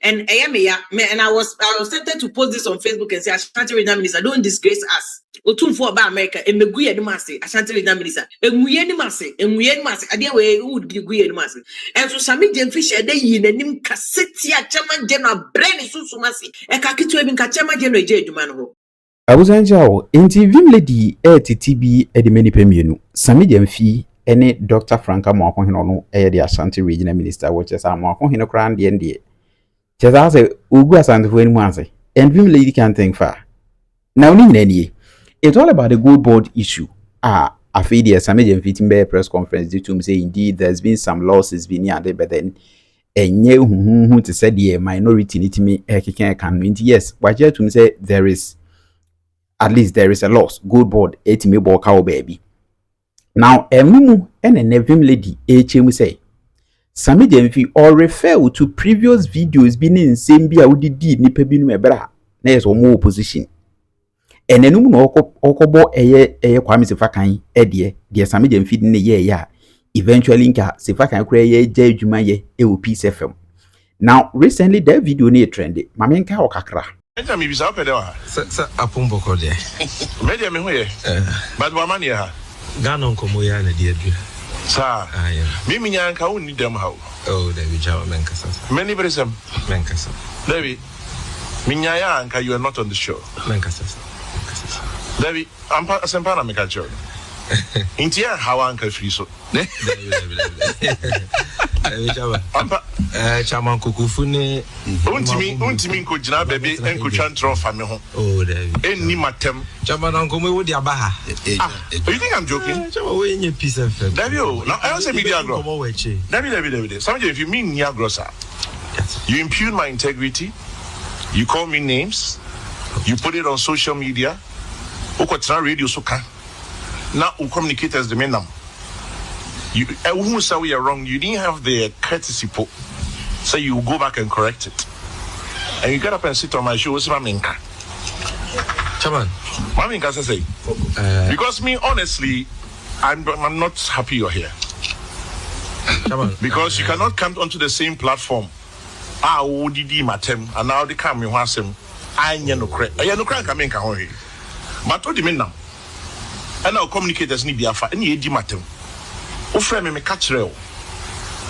And and I was tempted to post this on Facebook and say Ashanti Regional Minister, don't disgrace us. For about America, and Meguya the Massey, Ashanti Regional Minister, and we any massey, and we any massey, I way would be Guya Massey. And so Sammy Gyamfi share in the name Cassetia Chaman General Brain Susumasi, and Kakitu even Kachama General J. Dumano. I was anjao inti vimledi TTB edimeni pemienu Sammy Gyamfi ene Dr. Franka Amoakohene no the Ashanti Regional Minister which is Amoakohene kran de ndie cheza se ugu Asantefoɔ animu ase and vimledi can think far now ni nyina it's all about the gold board issue afei the Sammy Gyamfi timbe press conference due to say indeed there's been some losses been here but then enye huhu to say the minority nitimi ekeke kan yes waje to say there is at least there is a loss. Good board, 80 me boka baby. Now, emumu ene nevim lady HM say Sammy Gyamfi or refer to previous videos being in same be audi ni pebinu mebra. Na yes omo opposition. Enenumu no okobo eye Kwame Sefa kan de Sammy Gyamfi ne ye ya. Eventually nka Sefa kan kura ye je adwuma ye Peace FM. Now, recently that video ne trended. Mamenka okakra. Enta mi bisa opede wa. Sa apombo ko de. Media me hoye. But wa mani ha. Gano nkomo ya na de adu. Sa. Mimi nyanka woni dem ha. Oh, David Jawa menkasa. Many bresem. Menkasa. David. Minyaya anka you are not on the show. Menkasa. David, ampa Asempa na meka cho. Intia hawa anka free so. Ampa chairman Akuffo ne untimi ko jina bebe enko twantro fa me ho. Oh, David. Enni matem. Chairman nkomo wo di abaha. You think I'm joking? Chairman wo enye Peace FM. David, now I also media grow. Nkomo we che. David. Somebody if you mean near grocer. You impugn my integrity. You call me names. You put it on social media. Uko radio soka. Now we communicate as the men. You who say we are wrong, you didn't have the courtesy so you go back and correct it. And you get up and sit on my show with Maminka. Chairman. Maminka say because me honestly, I'm not happy you're here. Chairman. Because you cannot come onto the same platform. Odidi matem and now they come you wasem. I no credit. I no credit coming can hold. But what do you mean now? And now communicators need the alpha. Any edi matem. Ofreme me catch real.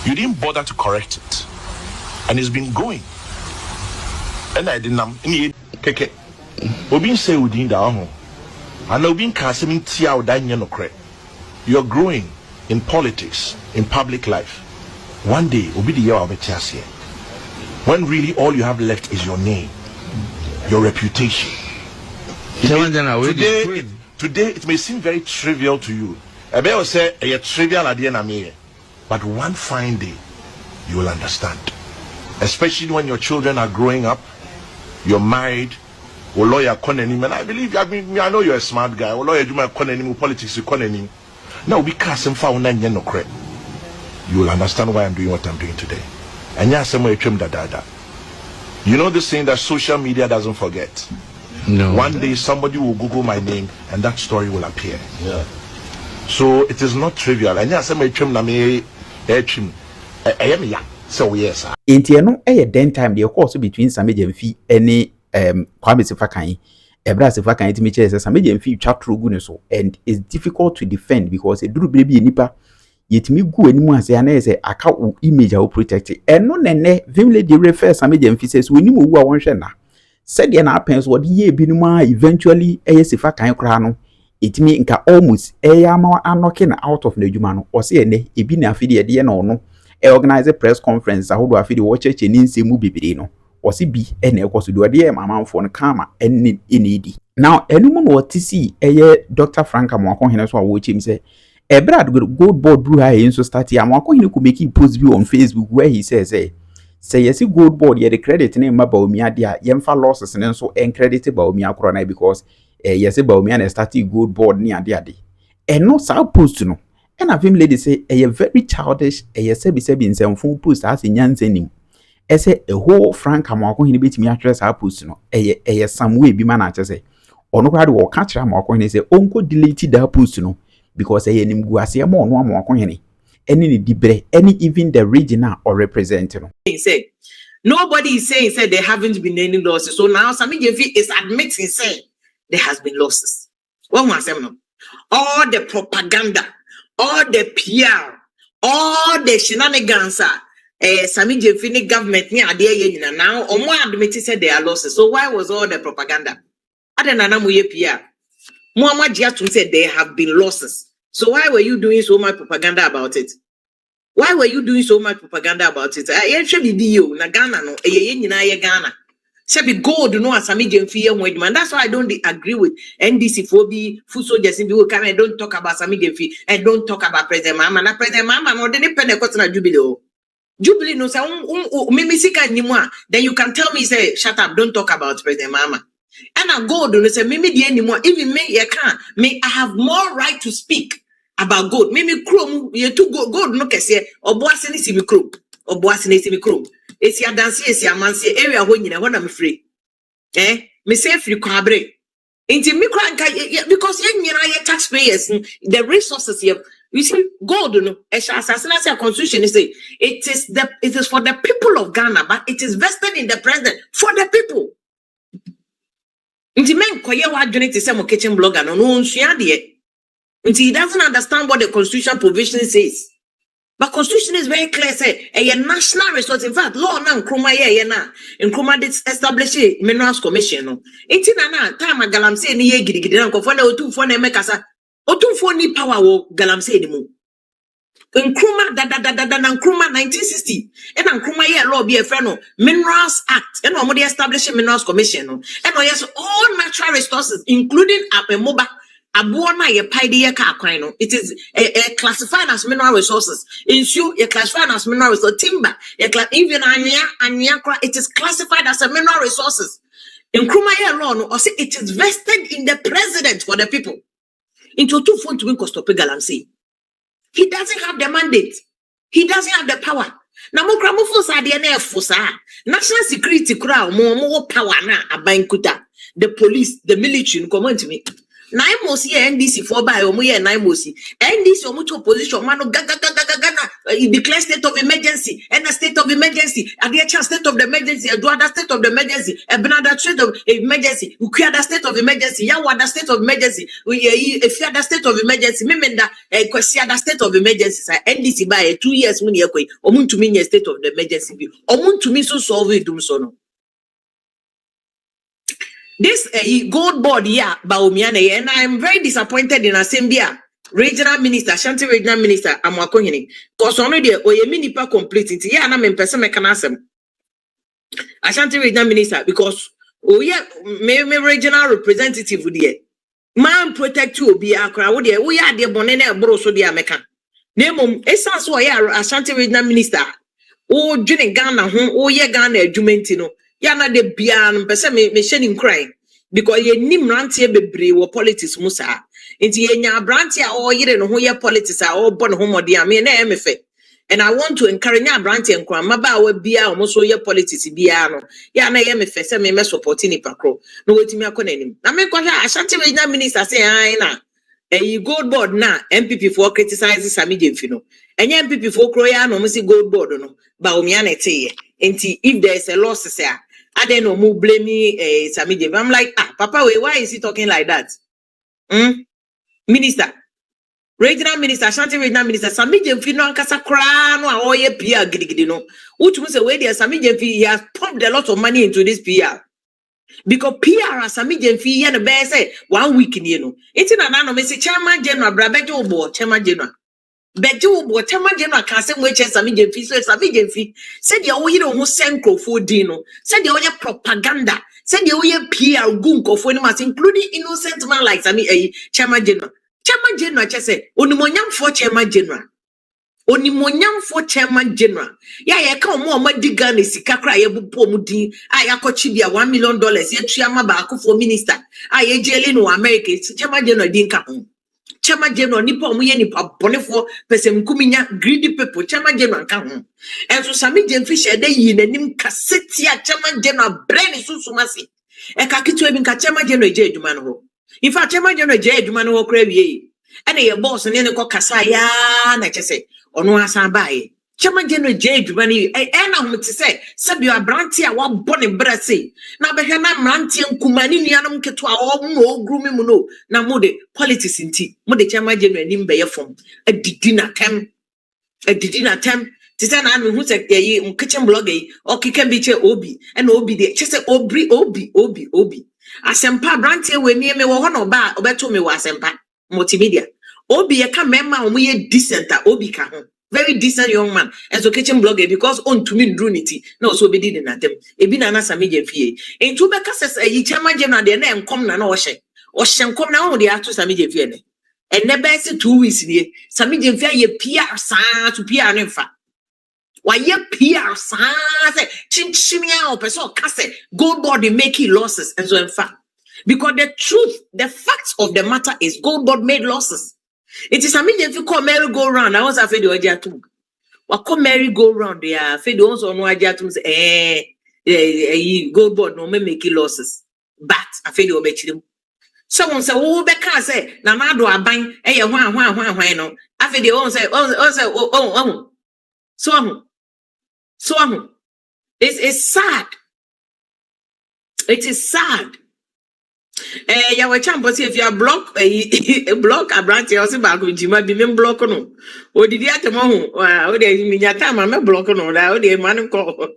You didn't bother to correct it, and it's been going. And I didn't any keke. Obin say within the home. And Obin kasemi tia odanya no credit. You're growing in politics, in public life. One day, obi the year of here. When really all you have left is your name, your reputation. Today it may seem very trivial to you. I may say a trivial idea na me, but one fine day you will understand. Especially when your children are growing up, you're married, or lawyer konenim, and I know you're a smart guy. Or lawyer do my konenim, politics konenim. Now we cast him for no credit. You will understand why I'm doing what I'm doing today. And yeah, somewhere dada. You know this saying that social media doesn't forget. No. One day somebody will Google my name and that story will appear. Yeah. So it is not trivial. And yeah, somewhere na me so yes. Intiano den time the course between Sammy Gyamfi any Kwame Sefa kan Ebra Sefa kan it me say Sammy Gyamfi twa through gu so and it's difficult to defend because e duru baby nipa yetimi gu animu ase ana say aka image a protect and no nene vimle dey refer Sammy Gyamfi says we ni mo wu a won hwe na said the na pens what ye binuma eventually Sefa kan kra no itimi nka almost ama anoking out of the juma no o say ene ebi na afide de na ono organize press conference ahodo afide wo cheche ni nsemu bibiri no o si bi ene ekoso do de mamanfo no kama ene enedi now enum no otisi Dr. Franka Amoakohene so wo chim say Brad gold board brew high in so start Amoakohene could make post on Facebook where he says say yes gold board ye the credit name Baomi adia yemfa losses and so en credit Baomi akrona because yes Baomi and started gold board ni ade and no sa post no and have him lady say a very childish sebi in some full post as in yansenim say a whole Franka Amoakohene betimi address our post no some way be man say ono kwade wo ka kira Amoakohene say onko delete that post no because nim guase mo no Amoakohene any ni dibre any even the regional or represent no say Nobody is saying said there haven't been any losses. So now Sammy Gyamfi is admitting saying there has been losses. What was all the propaganda, all the PR, all the shenanigans Sammy Gyamfi government near there now or more admitted said there are losses. So why was all the propaganda? Other than PR. Muhammad Jatun said there have been losses. So why were you doing so much propaganda about it? Why were you doing so much propaganda about it? I should be you na Ghana no Ghana. Should be gold no as Sammy Gyamfi man. That's why I don't agree with NDC phobia, food soldiers in Woka. I don't talk about Sammy Gyamfi and don't talk about President Mahama. Na President Mahama no dey Pentecost na Jubilee. Jubilee no say me sika anymore. Then you can tell me say shut up, don't talk about President Mahama. And I go do say me the anymore. Even me, you can't. Me, I have more right to speak about God. Me chrome, you to go God no kese. Oboase ni si me chrome. Oboase ni si me chrome. Esi adansi, esi amansi. Area ho nyina when I'm free. Me say free kwabre. Inti me kranka because nyina ye taxpayers the resources here. You see, God no. Assassination constitution say it is for the people of Ghana, but it is vested in the president for the people. Inti men koye wa adwene te se mo kitchen blogger no nsua de. Inti he doesn't understand what the constitution provision says. But constitution is very clear say a national resource. In fact, law na nkroma ye na nkroma dit establish minerals commission no. Inti na time galamsey ni ye gidigidi na nkofo na otumfo na emekasa. Otumfo ni power wo galamsey ni mu. Nkroma da na nkroma 1960 and nkroma ye law be a friend no Minerals Act and omo dey establish Minerals Commission no and yes all natural resources including apemoba abo na ye paide ye ka akwan no it is classified as mineral resources ensure ye classified as mineral resources timber even anya it is classified as a mineral resources nkroma ye law no or say it is vested in the president for the people into two phone to win cost of galamsey. He doesn't have the mandate. He doesn't have the power. Na mo kra mo fo sa de na efo sa. National security kra mo power na abankuta. The police, the military come on to me. Na imosi NDC for by omo ye na imosi. NDC omo to opposition man gaga declare state of emergency and a state of emergency. Adiacha state of the emergency, Eduardo state of the emergency, Ebenada state of emergency, Ukuada state of emergency, Yawada state of emergency, if you had a state of emergency, Memenda, Kwesiada state of emergency, NDC by 2 years when you're going, Omun to mean a state of the emergency, Omun to me so solve it, do so no. This gold board, yeah, Baomiane, and I am very disappointed in Asempa. Regional Minister, Ashanti Regional Minister, Amoakohene. Because already, Oyemi nipa complete it. Yeah, I'm in person mechanism. Ashanti Regional Minister, because me regional representative there. Man protect you, be a crowd there. We are the bonene bro, so dear mecha. Name essence, Ashanti Regional Minister. Oh, Jenny Ghana, Ghana, Jumentino. Yana de bian, person me shedding crying. Because ye nimrantie bebre wo politics musa. Inti yenya brantia or yere no ye politics are all born homo dia me na emefe. And I want to encourage nya brantia nkwa maba we bia omo so ye politics bia no. Ya na ye mefe se me support ni pakro. No wetimi akona nim. Na me kwa Ashanti Regional Minister say ai na gold board na MPP for criticize Sammy Gyamfi no. Enye MPP for kro ya no mo si gold board no. Ba omia na tie. Inti if there is a loss say I don't know who blame me Sammy Gyamfi. I'm like, Papa, why is he talking like that? Minister, Regional Minister, Ashanti Regional Minister, Sammy Gyamfi no ankasa kra no a oye PR gidigidi no. Which means where there Sammy Gyamfi he has pumped a lot of money into this PR. Because PR Sammy Gyamfi ye no be say 1 week ni no. Enti na no me say chairman general brabejo obo chairman general. Bejo obo chairman general kan say we Sammy Gyamfi so Sammy Gyamfi said the oye no senkrofo din no. Said the oye propaganda. Said the oye PR gunkofo ni mas including innocent man like Sammy chairman general. Chairman general say onimonyam for chairman general. Onimonyam for chairman general. Ya ye ka omo diga na sika kra ye bupo mu din. Aya kochi bia $1 million ye tuama ba Akuffo minister. Aye jeli no America chairman general din ka ho. Chairman general nipa omo ye nipa bonefo person kuminya greedy people chairman general ka ho. And so Sammy Gyamfi shede yi nanim kasetia chairman general brain susumasi. E ka kitu e bin ka chairman general je adwuma no ho. In fact chairman general je adwuma no ho kra wie. And your boss and then ko kasa ya na chese ono asan bae Chairman General J. Dubani, and I'm to say, Sabia Brantia, what bonny brassy. Now, Behana Manti and Kumani, Yanam Ketua, or grooming Muno, now Mode, politics in tea, Mode Chairman General Nimbe from a didn't attempt. Tisan Anu who said, kitchen bloggy, or Kikan Beach Obi, and Obi, the Chester Obi. Asempa Brantia, when near me, one or bar, or better me was Asempa, Multimedia. Obi, a come member, we a decent, Obi can. Very decent young man, and so kitchen blogger because on to me drunity. No, so be didn't at them. A binana Sammy PA. In two says a chairman general, their name come na Oshe. Oshen come now, the actor Sammy Jeffy. And never said 2 weeks here. Sammy Jeffy, ye PR sa to PR nefa. Why ye PR sa chinchimia or person casse gold body making losses and so in fact. Because the truth, the facts of the matter is gold board made losses. It is a million if you call merry go round. I was afraid you were too. What call merry go round? They are afraid also no idea to say, gold board no make losses. But afraid you bet them. Someone say, oh, Becca say, Namado are buying a one, no. After they all say, so, it's sad. It is sad. Ya we champo si if you block block a branch you say back with ma bi me block no odidi atemo ho o de mi nyata ma me block no da o de man ko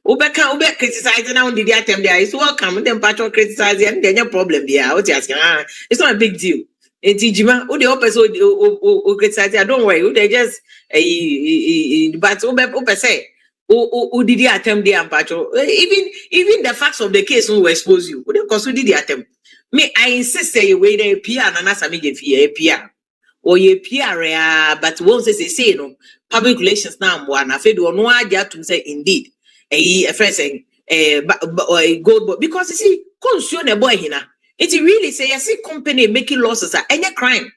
o be criticize na odidi atem there is welcome them patch criticize and there no problem there o ti ask it's not a big deal etijima o de o person o criticize don't worry o de just but o be say o did attempt the ampacho even the facts of the case will expose you. We because did the attempt. Me, I insist say you wait a PR and as a media PR or ye PR, but won't say no public relations now one. I feel no idea to say indeed a friend saying a gold boy because you see, consume a boy here. It really say I see company making losses are any crime.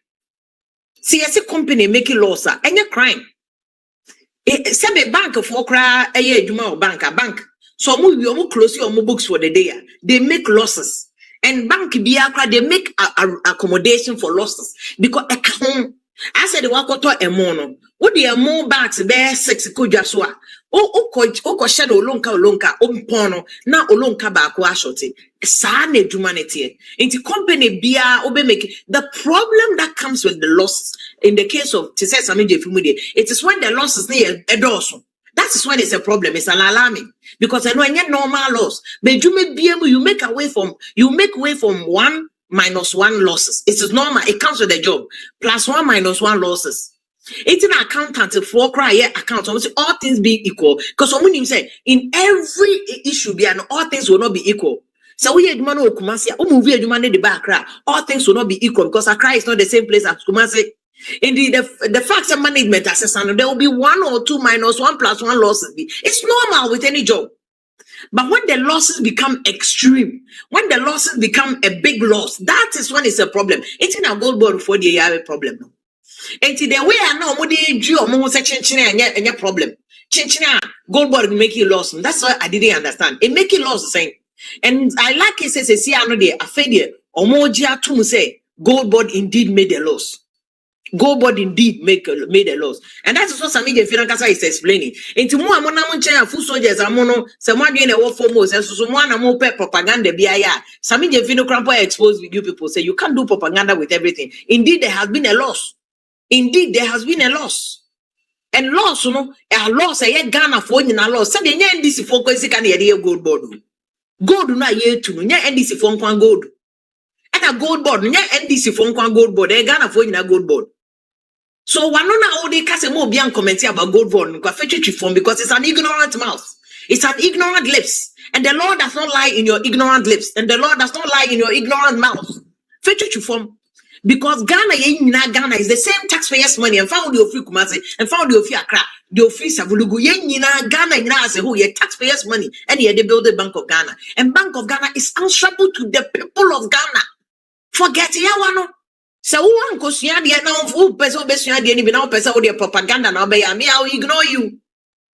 See I see company making losses are any crime. Some bank of Okra, a bank. So we close your books for the day. They make losses. And bank biakra, they make accommodation for losses. Because I said the wakoto a mono. What the more banks bear 6 kujaswa. Oko shadow lonka pono na olonka ba kwa shoti. Sane humanity. Into company bia obe make the problem that comes with the losses in the case of it is when the losses near a dorsal. That is when it's a problem. It's an alarming because I know any normal loss. But you make way from 1 minus 1 losses. It is normal. It comes with the job. Plus 1 minus 1 losses. It's an accountant for cry account. All things be equal. Because someone him say in every issue be and all things will not be equal. So we had Manu Kumasi, movie the back all things will not be equal because Accra is not the same place as Kumasi. Indeed, the facts and management assessment, there will be 1 or 2 minus 1 plus 1 losses. It's normal with any job. But when the losses become extreme, when the losses become a big loss, that is when it's a problem. It's in a gold board before they have a problem. And the way I know what they do, almost a problem. Chinchina, gold board making loss. That's why I didn't understand. It making loss saying. And I like it says, see, I know they are failure. Or more to say, gold board indeed made a loss. Gold board indeed made a loss. And that's what Sammy Jeffy is explaining. Into more Monamoncha, full soldiers, Amono, someone doing a war for most, and so one more propaganda. Sammy Jeffy Crampo exposed with you people say you can't do propaganda with everything. Indeed, there has been a loss. Indeed, there has been a loss. And loss, a loss, a Ghana for in a loss. Said the NDC for Kwesi gold board. Gold do not yet to NDC for gold. And a gold board, NDC for gold board, a Ghana for in a gold board. So one all they cast a more beyond comment about gold board because it's an ignorant mouth. It's an ignorant lips. And the Lord does not lie in your ignorant lips. And the Lord does not lie in your ignorant mouth. Because Ghana is the same taxpayers' money and found your free Kumasi and found your free Accra, your free Savulugu, Ghana as a whole, your taxpayers' money, and yet they build the Bank of Ghana. And Bank of Ghana is answerable to the people of Ghana. Forget Yawano. So one goes now who person now person with your propaganda now me I'll ignore you.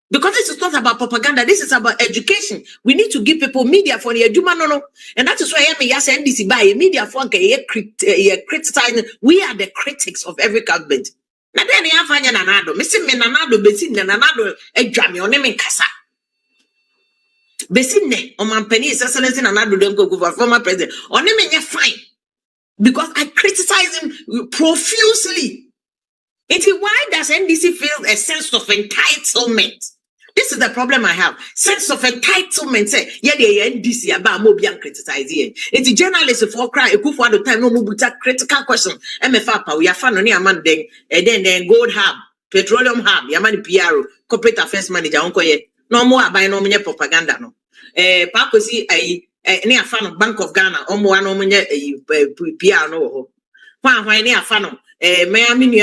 Because this is not about propaganda, this is about education. We need to give people media for the no. And that is why I am NDC by media for criticizing. We are the critics of every government. Na den ya fanya nanado. Me se me nanado besi nanado edwame one me kasa. Besi ne o man penny excellency nanado dem go for former president. One me nye fine. Because I criticize him profusely. Why does NDC feel a sense of entitlement? This is the problem I have. Sense of entitlement. Say, yeah, the NDC about Mobian criticizing. It's journalists for cry. Akuffo at the time no mubuta critical question. MFA we are fan on man then gold hub, petroleum hub, Yamani PRO, corporate affairs manager, uncle ye. No more by no more propaganda no. Pakosi near fan of Bank of Ghana, more no more PR no. Why near fan Miami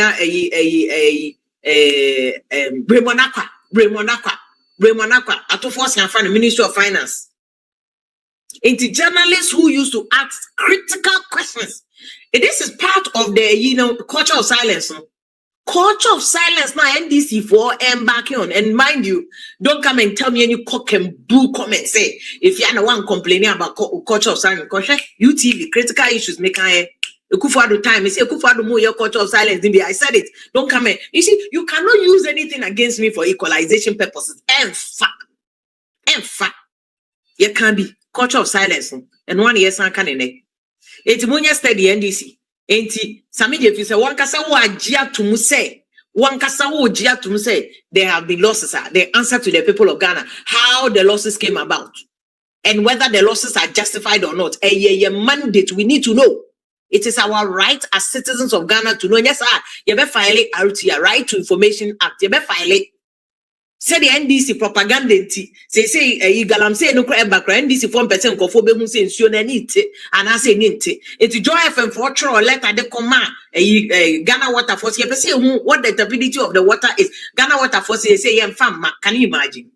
Bremonakwa, Atofos and Fan, Ministry of Finance. Into journalists who used to ask critical questions. This is part of the culture of silence. Culture of silence now NDC for embarking on. And mind you, don't come and tell me any cock and boo comments. Say if you're the one complaining about culture of silence, because UTV critical issues make Akuffo at the time, he said, Akuffo at the more your culture of silence. I said it. Don't come in. You see, you cannot use anything against me for equalization purposes. In fact, you can be culture of silence. And 1 year, son can in it's Munya study NDC. Ain't Sammy if you say, one Kasawa Gia to Muse, one Kasawa Gia to Muse, there have been losses. The answer to the people of Ghana, how the losses came about, and whether the losses are justified or not. A mandate we need to know. It is our right as citizens of Ghana to know. Yes, you better file it RTR, Right to Information Act. You better file it. Say the NDC propaganda. Say galam say no crap background. NDC 1% Kofi be say ensure na nite and I say nite. It's Joy FM for or letter the command. Ghana Water Force. You say what the stability of the water is. Ghana Water Force say farm. Can you imagine?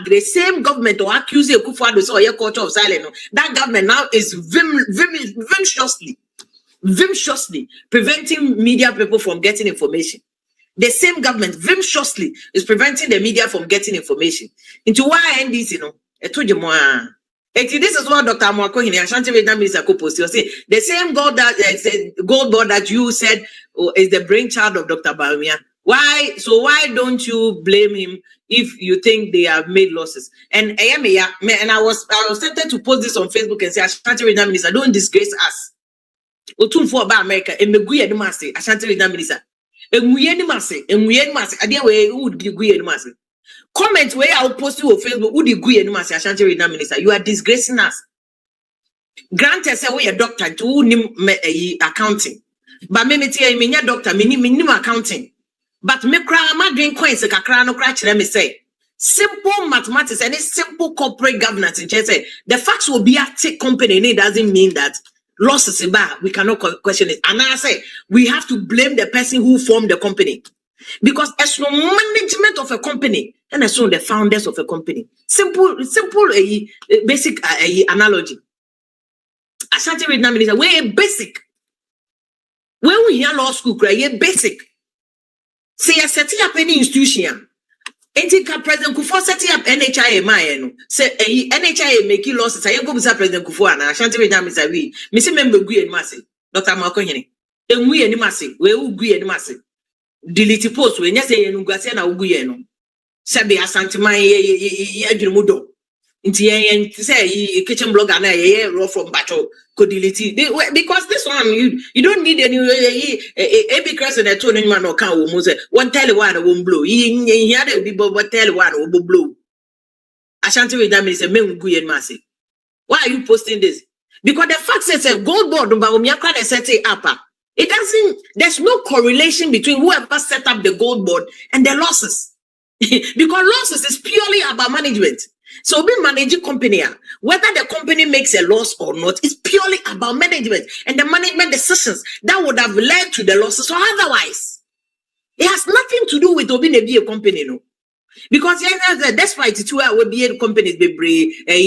The same government or accuse Akuffo so your culture of silence. That government now is vimshiously preventing media people from getting information. The same government vimshiously is preventing the media from getting information. Into why NDC I told you more. This is what Dr. Amoakohene Asantefoɔ Minister Koposi was saying. The same gold board that you said is the brainchild of Dr. Bawumia. Why? So why don't you blame him if you think they have made losses? And I was tempted to post this on Facebook and say, Asantefoɔ Minister, don't disgrace us. Otumfo about America, and Meguye ni mase, Asantefoɔ Minister. Emuye ni mase. Adiye we would be guye ni mase. Comment where I'll post you on Facebook. Would you guye ni mase, Asantefoɔ Minister? You are disgracing us. Granted, say we a doctor to nim accounting, but me a doctor, me accounting. But me cry, my doing coins a kakra no crash. Let me say simple mathematics and simple corporate governance. In say the facts will be a tech company. And it doesn't mean that losses is bad. We cannot question it. And I say we have to blame the person who formed the company, because as no management of a company and as no the founders of a company. Simple basic analogy. Asantefoɔ Minister, we basic. When we hear law school, cry basic. Say a setting up any institution. Ain't President Kufuor setting up NHIA no. Say NHIA making losses. I go to President Kufuor and Asantefoɔ Minister we. Me say member guye ni mase. Dr. Amoakohene. Enguye ni mase. We uguye ni mase. Delete post we nyase ye nugase na uguye no. Sabi Asanteman ye adwumudo. Inti ye say kitchen blogger na ye raw from battle could delete because this one you don't need any AB cross and a tuning man or can one tell one won't blow. He had a people but tell one will blow. Asantefoɔ Minister men guye massive. Why are you posting this? Because the fact says a gold board but set it up. It doesn't, there's no correlation between whoever set up the gold board and the losses. Because losses is purely about management. So be managing company, whether the company makes a loss or not, is purely about management and the management decisions that would have led to the losses or otherwise. It has nothing to do with being a company, no. Because despite it, will be a companies be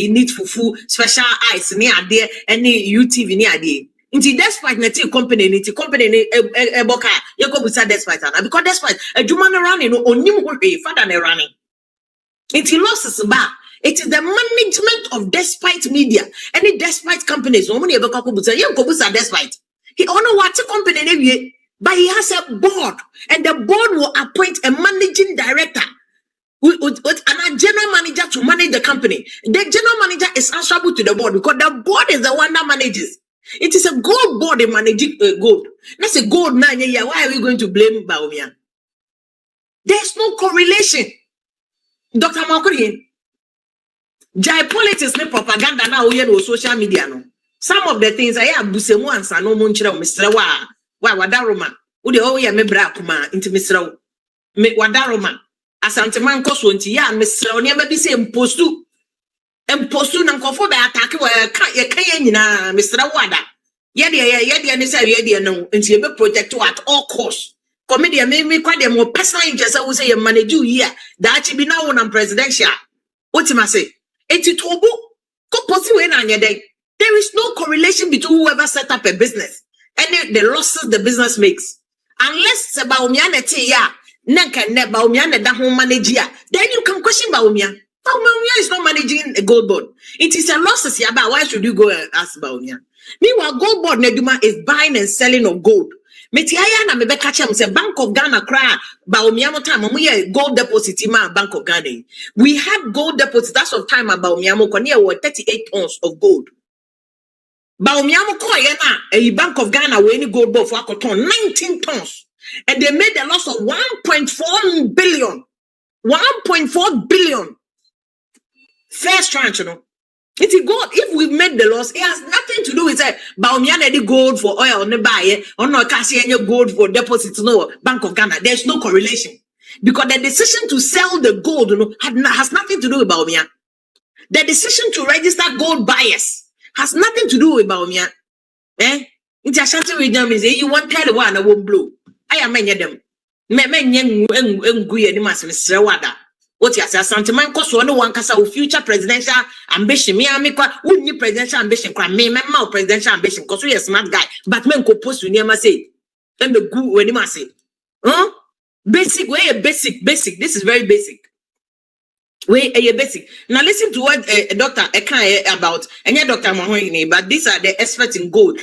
need fufu special eyes near there any UTV near there. Inti despite neti company boka yeko busa despite ana because despite a jumana running no onim hwe father na running. Inti losses ba. It is the management of despite media. Any despite companies, no money ever busa. You go busa despite. He ono what company ne But he has a board, and the board will appoint a managing director and a general manager to manage the company. The general manager is answerable to the board because the board is the one that manages. It is a gold board in managing gold. That's a gold 9 year. Why are we going to blame Bawumia? There's no correlation. Dr. Amoakohene, Jai politics ne propaganda na oye no social media no. Some of the things I have busemu ansa no monchira Mr. Wa wadaroma. Wo de oye me bra kuma inti Mr. Me wadaroma. Asanteman koso nti ya Mr. ne ma bi se impostu na nkofo ba attack wa ye kan nyina Mr. Wada. Ye de ne say ye de no nti be protect at all costs. Comedian me kwade mo personal interest we say you manage you here that be now on presidential. What him say? Etitobu ko posi we na nyede. There is no correlation between whoever set up a business and the losses the business makes. Unless Bawumia neti ya nanka ne Bawumia na da ho manage ya, then you can question Bawumia. Bawumia is not managing a gold board. It is a losses ya, but why should you go and ask Bawumia? Meanwhile, gold board Neduma is buying and selling of gold. Metiaya na mebe catch am say Bank of Ghana cry Bawumia mo time mo ye gold deposit ma Bank of Ghana. We had gold deposit as of time about Bawumia mo kon here 38 tons of gold. Bawumia mo ko ye na a Bank of Ghana we any gold board for akoton 19 tons and they made a loss of 1.4 billion. 1.4 billion. First tranche, you know. It's a gold. If we made the loss, it has nothing to do with that. Bawumia need gold for oil on the buy, or no cash any gold for deposits. No, Bank of Ghana. There's no correlation because the decision to sell the gold, you know, has nothing to do with Bawumia. The decision to register gold buyers has nothing to do with Bawumia. It's Ashanti region is you want tell the one I won't blow. I am many of them. Men nguye ni Mr. Wada. What you say, Santiman Koso, no one casa future presidential ambition. Me, I kwa wouldn't presidential ambition. Me, my presidential ambition. Cause we a smart guy. But men ko post you near say. Then the good when you say, basic way a basic. This is very basic. Way a basic. Now listen to what Dr. Ekay about. And yeah, Dr. Amoakohene, but these are the experts in gold.